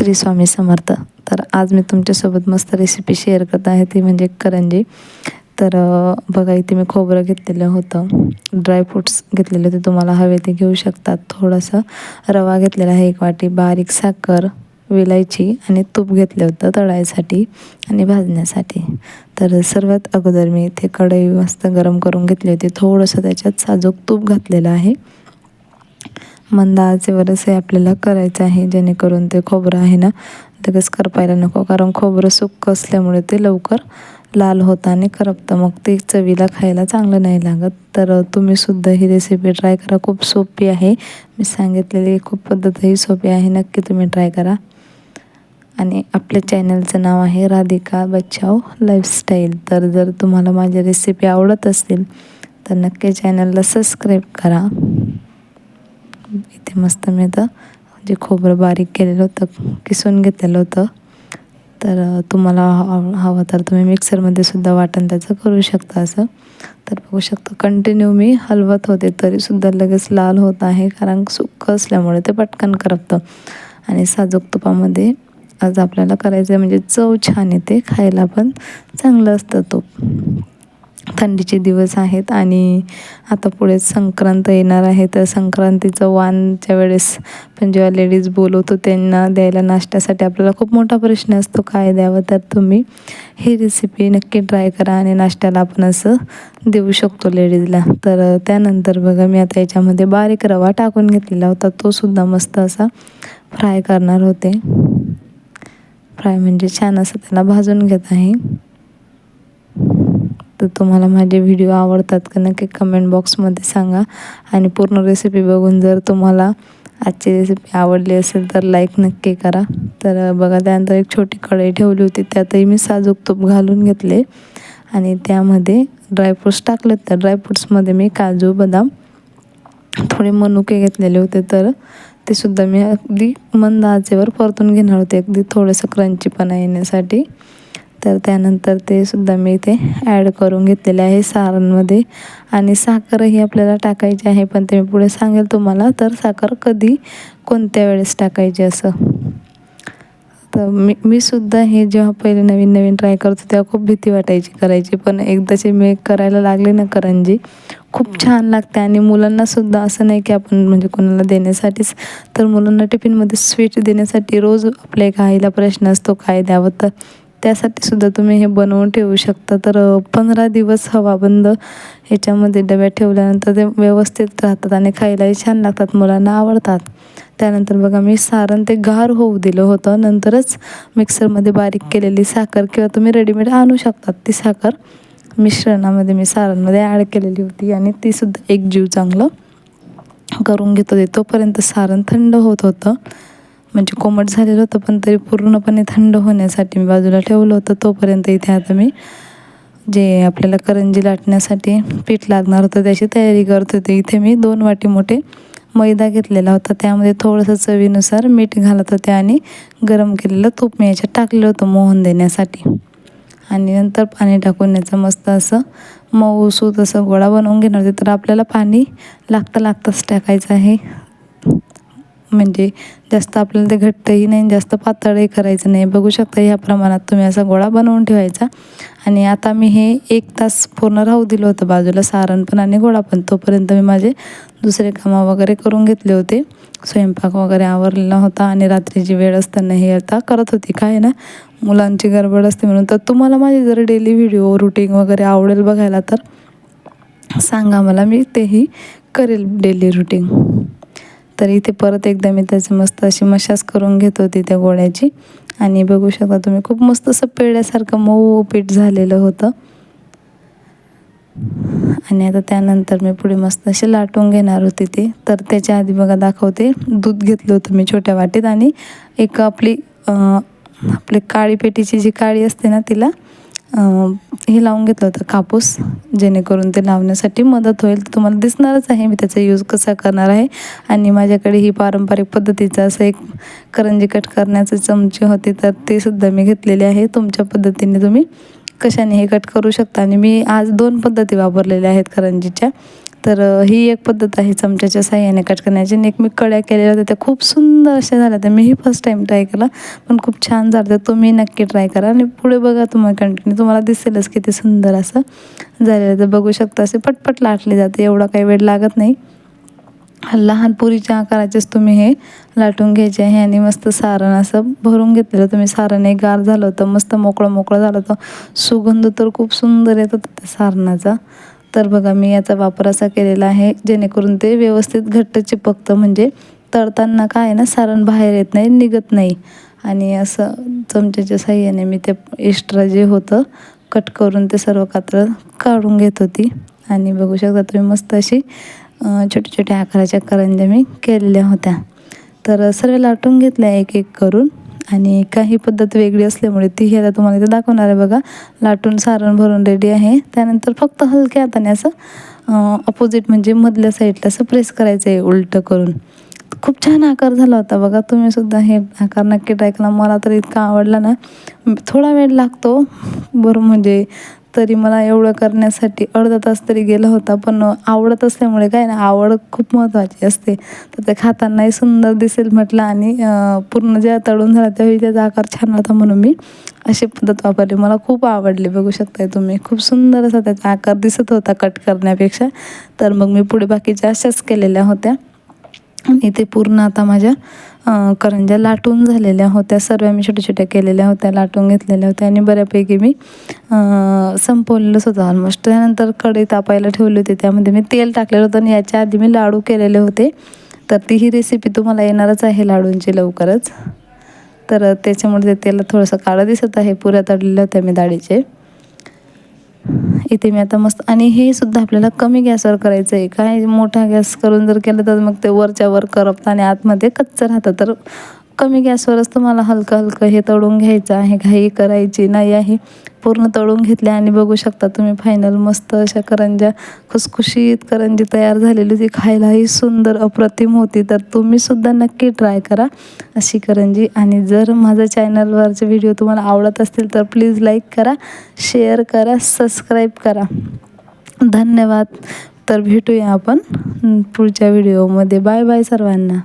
श्री स्वामी समर्थ. तर आज मी तुमच्यासोबत मस्त रेसिपी शेअर करत आहे, ती म्हणजे करंजी. तर बघा, इथे मी खोबरं घेतलेलं होतं, ड्रायफ्रूट्स घेतलेले होते, तुम्हाला हवे ते घेऊ शकतात. थोडंसं रवा घेतलेला आहे, 1 वाटी, बारीक साखर, विलायची आणि तूप घेतलं होतं तळायसाठी आणि भाजण्यासाठी. तर सर्वात अगोदर मी इथे कढई मस्त गरम करून घेतली होती. थोडंसं त्याच्यात साजूक तूप घातलेलं आहे. मंद आचेवरच हे आपल्याला करायचं आहे, जेणेकरून ते खोबरं आहे ना लगेच करपायला नको, कारण खोबरं सुक्क असल्यामुळे ते लवकर लाल होतं आणि करपतं, मग ते चवीला खायला चांगलं नाही लागत. तर तुम्ही सुद्धा ही रेसिपी ट्राय करा, खूप सोपी आहे. मी सांगितलेली खूप पद्धतही सोपी आहे, नक्की तुम्ही ट्राय करा. आणि आपल्या चॅनलचं नाव आहे राधिका बचाव लाईफस्टाईल. तर जर तुम्हाला माझी रेसिपी आवडत असतील तर नक्की चॅनलला सबस्क्राईब करा. इथे मस्त मी आता जे खोबरं बारीक केलेलं होतं, किसून घेतलेलं होतं. तर तुम्हाला हवं तर तुम्ही मिक्सरमध्ये सुद्धा वाटण त्याचं करू शकता असं. तर बघू शकता, कंटिन्यू मी हलवत होते तरीसुद्धा लगेच लाल होत आहे, कारण सुक्क असल्यामुळे ते पटकन करपतं. आणि साजूक तुपामध्ये आज आपल्याला करायचं आहे, म्हणजे चव छान येते, खायला पण चांगलं असतं तूप. थंडीचे दिवस आहेत आणि आता पुढे संक्रांत येणार आहे. तर संक्रांतीचं वाणच्या वेळेस पण जेव्हा लेडीज बोलवतो त्यांना द्यायला नाश्त्यासाठी आपल्याला खूप मोठा प्रश्न असतो, काय द्यावं. तर तुम्ही ही रेसिपी नक्की ट्राय करा आणि नाश्त्याला आपण असं देऊ शकतो लेडीजला. तर त्यानंतर बघा, मी आता याच्यामध्ये बारीक रवा टाकून घेतलेला होता, तो सुद्धा मस्त असा फ्राय करणार होते. फ्राय म्हणजे छान असं त्याला भाजून घेत आहे. तर तुम्हाला माझे व्हिडिओ आवडतात का नक्की कमेंट बॉक्समध्ये सांगा. आणि पूर्ण रेसिपी बघून जर तुम्हाला आजची रेसिपी आवडली असेल तर लाईक नक्की करा. तर बघा, त्यानंतर एक छोटी कढई ठेवली होती, त्यातही मी साजूक तूप घालून घेतले आणि त्यामध्ये ड्रायफ्रूट्स टाकले. तर ड्रायफ्रूट्समध्ये मी काजू, बदाम, थोडे मनुके घेतलेले होते. तर ते सुद्धा मी अगदी मंद आचेवर परतून घेणार होते, अगदी थोडंसं क्रंचीपणा येण्यासाठी. तर त्यानंतर ते सुद्धा मी इथे ॲड करून घेतलेले आहे सारणमध्ये. आणि साखरही आपल्याला टाकायची आहे, पण ते मी पुढे सांगेल तुम्हाला. तर साखर कधी कोणत्या वेळेस टाकायची असं. तर मी सुद्धा हे जेव्हा पहिले नवीन ट्राय करतो तेव्हा खूप भीती वाटायची करायची, पण एकदाची मी करायला लागले ना करंजी, खूप छान लागते. आणि मुलांनासुद्धा असं नाही की आपण म्हणजे कोणाला देण्यासाठीच, तर मुलांना टिफिनमध्ये स्वीट देण्यासाठी रोज आपल्या एका आईला प्रश्न असतो काय द्यावं. तर त्यासाठी सुद्धा तुम्ही हे बनवून ठेवू शकता. तर 15 दिवस हवाबंद ह्याच्यामध्ये डब्यात ठेवल्यानंतर ते व्यवस्थित राहतात आणि खायलाही छान लागतात, मुलांना आवडतात. त्यानंतर बघा, मी सारण ते गार होऊ दिलं होतं, नंतरच मिक्सरमध्ये बारीक केलेली साखर किंवा तुम्ही रेडीमेड आणू शकतात ती साखर मिश्रणामध्ये मी सारणमध्ये ॲड केलेली होती आणि ती सुद्धा एकजीव चांगलं करून घेत होते. तोपर्यंत सारण थंड होत होतं, म्हणजे कोमट झालेलं होतं, पण तरी पूर्णपणे थंड होण्यासाठी मी बाजूला ठेवलं होतं. तोपर्यंत इथे आता मी जे आपल्याला करंजी लाटण्यासाठी पीठ लागणार होतं त्याची तयारी करत होते. इथे मी 2 वाटी मोठे मैदा घेतलेला होता, त्यामध्ये थोडंसं चवीनुसार मीठ घालत होते आणि गरम केलेलं तूप मी याच्यात टाकलेलं होतं मोहन देण्यासाठी. आणि नंतर पाणी टाकून याचं मस्त असं मऊसूत असं गोळा बनवून घेणार होते. तर आपल्याला पाणी लागताच टाकायचं आहे, म्हणजे जास्त आपल्याला ते घट्टही नाही, जास्त पातळही करायचं नाही. बघू शकता, ह्या प्रमाणात तुम्ही असा गोळा बनवून ठेवायचा. आणि आता मी हे 1 तास पूर्ण राहू दिलं होतं बाजूला, सारण पण आणि गोळा पण. तोपर्यंत मी माझे दुसरे कामं वगैरे करून घेतले होते, स्वयंपाक वगैरे आवरलेला होता आणि रात्रीची वेळ असताना हे आता करत होती. काय ना, मुलांची गडबड असते म्हणून. तर तुम्हाला माझे जर डेली व्हिडिओ रुटीन वगैरे आवडेल बघायला तर सांगा मला, मी तेही करेल डेली रुटीन. तर इथे परत एकदा मी त्याची मस्त अशी मशाज करून घेत होती त्या गोळ्याची. आणि बघू शकता तुम्ही, खूप मस्त असं पेढ्यासारखं मऊ पीठ झालेलं होतं. आणि आता त्यानंतर मी पुढे मस्त असे लाटून घेणार होते ते. तर त्याच्या आधी बघा दाखवते, दूध घेतलं होतं मी छोट्या वाटीत आणि एक आपली काळी पेटीची जी काळी असते ना, तिला हे लावून घेतलं होतं कापूस, जेणेकरून ते लावण्यासाठी मदत होईल. तर तुम्हाला दिसणारच आहे मी त्याचा यूज कसा करणार आहे. आणि माझ्याकडे ही पारंपरिक पद्धतीचं असं एक करंजी कट करण्याचे चमचे होते, तर ते सुद्धा मी घेतलेले आहे. तुमच्या पद्धतीने तुम्ही कशाने हे कट करू शकता. आणि मी आज 2 पद्धती वापरलेल्या आहेत करंजीच्या. तर ही एक पद्धत आहे चमच्याच्या साहाय्याने कट करण्याची. आणि एक मी कड्या केलेल्या होत्या त्या खूप सुंदर अशा झाल्या त्या. मीही फर्स्ट टाईम ट्राय केला पण खूप छान झालं. तर तुम्ही नक्की ट्राय करा आणि पुढे बघा तुम्हाला कंटिन्यू, तुम्हाला दिसेलच किती सुंदर असं झालेलं. तर बघू शकता असे पटपट लाटले जाते, एवढा काही वेळ लागत नाही. लहान पुरीच्या आकाराचेच तुम्ही हे लाटून घ्यायचे आहे. आणि मस्त सारण असं भरून घेतलेलं तुम्ही. सारण एक गार झालं होतं, मस्त मोकळं झालं होतं. सुगंध तर खूप सुंदर येत होता त्या सारणाचा. तर बघा मी याचा वापर असा केलेला आहे जेणेकरून ते व्यवस्थित घट्ट चिपकतं, म्हणजे तळताना काय आहे ना, सारण बाहेर येत नाही, निघत नाही. आणि असं चमच्याच्या साहाय्याने मी ते एक्स्ट्रा जे होतं कट करून ते सर्व कात्र काढून घेत होती. आणि बघू शकता तुम्ही मस्त अशी छोट्या छोट्या आकाराच्या करंज्या मी केलेल्या होत्या. तर सर्व लाटून घेतल्या एक एक करून. आणि काही पद्धत वेगळी असल्यामुळे तीही आता तुम्हाला इथे दाखवणार आहे. बघा लाटून सारण भरून रेडी आहे. त्यानंतर फक्त हलक्या हाताने असं अपोजिट म्हणजे मधल्या साईडला असं प्रेस करायचं आहे उलटं करून. खूप छान आकार झाला होता बघा. तुम्हीसुद्धा हे आकार नक्की ट्राय करा. मला तर इतका आवडला ना, थोडा वेळ लागतो बरं, म्हणजे तरी मला एवढं करण्यासाठी अर्धा तास तरी गेला होता. पण आवडत असल्यामुळे काय ना, आवड खूप महत्त्वाची असते. तर ते खातानाही सुंदर दिसेल म्हटलं. आणि पूर्ण जेव्हा तळून झाला त्यावेळी त्याचा आकार छान होता म्हणून मी अशी पद्धत वापरली. मला खूप आवडली. बघू शकताय तुम्ही, खूप सुंदर असा त्याचा आकार दिसत होता कट करण्यापेक्षा. तर मग मी पुढे बाकीच्या अशाच केलेल्या होत्या. आणि ते पूर्ण आता माझ्या करंज्या लाटून झालेल्या होत्या. सर्व मी छोट्या छोट्या केलेल्या होत्या, लाटून घेतलेल्या होत्या. आणि बऱ्यापैकी मी संपवलेलंच होतं ऑलमोस्ट. त्यानंतर कढई तापायला ठेवली होती, त्यामध्ये मी तेल टाकलेलं होतं. आणि याच्या आधी मी लाडू केलेले होते. तर ती ही रेसिपी तुम्हाला येणारच आहे लाडूंची लवकरच. तर त्याच्यामुळे ते तेल थोडंसं काळं दिसत आहे. पुऱ्या तळलेल्या होत्या मी डाळीचे. इथे मी आता मस्त, आणि हे सुद्धा आपल्याला कमी गॅसवर करायचं आहे. काय मोठा गॅस करून जर केलं तर मग ते वरच्या वर करपतं आणि आतमध्ये कच्चं राहतं. तर कमी गॅसवरच तुम्हाला हलकं हे तळून घ्यायचं आहे. घाई करायची नाही आहे. पूर्ण तळून घेतल्या. आणि बघू शकता तुम्ही फायनल मस्त अशा करंज्या, खुसखुशीत करंजी तयार झालेली होती. खायलाही सुंदर अप्रतिम होती. तर तुम्हीसुद्धा नक्की ट्राय करा अशी करंजी. आणि जर माझ्या चॅनलवरचे व्हिडिओ तुम्हाला आवडत असतील तर प्लीज लाईक करा, शेअर करा, सबस्क्राईब करा. धन्यवाद. तर भेटूया आपण पुढच्या व्हिडिओमध्ये. बाय बाय सर्वांना.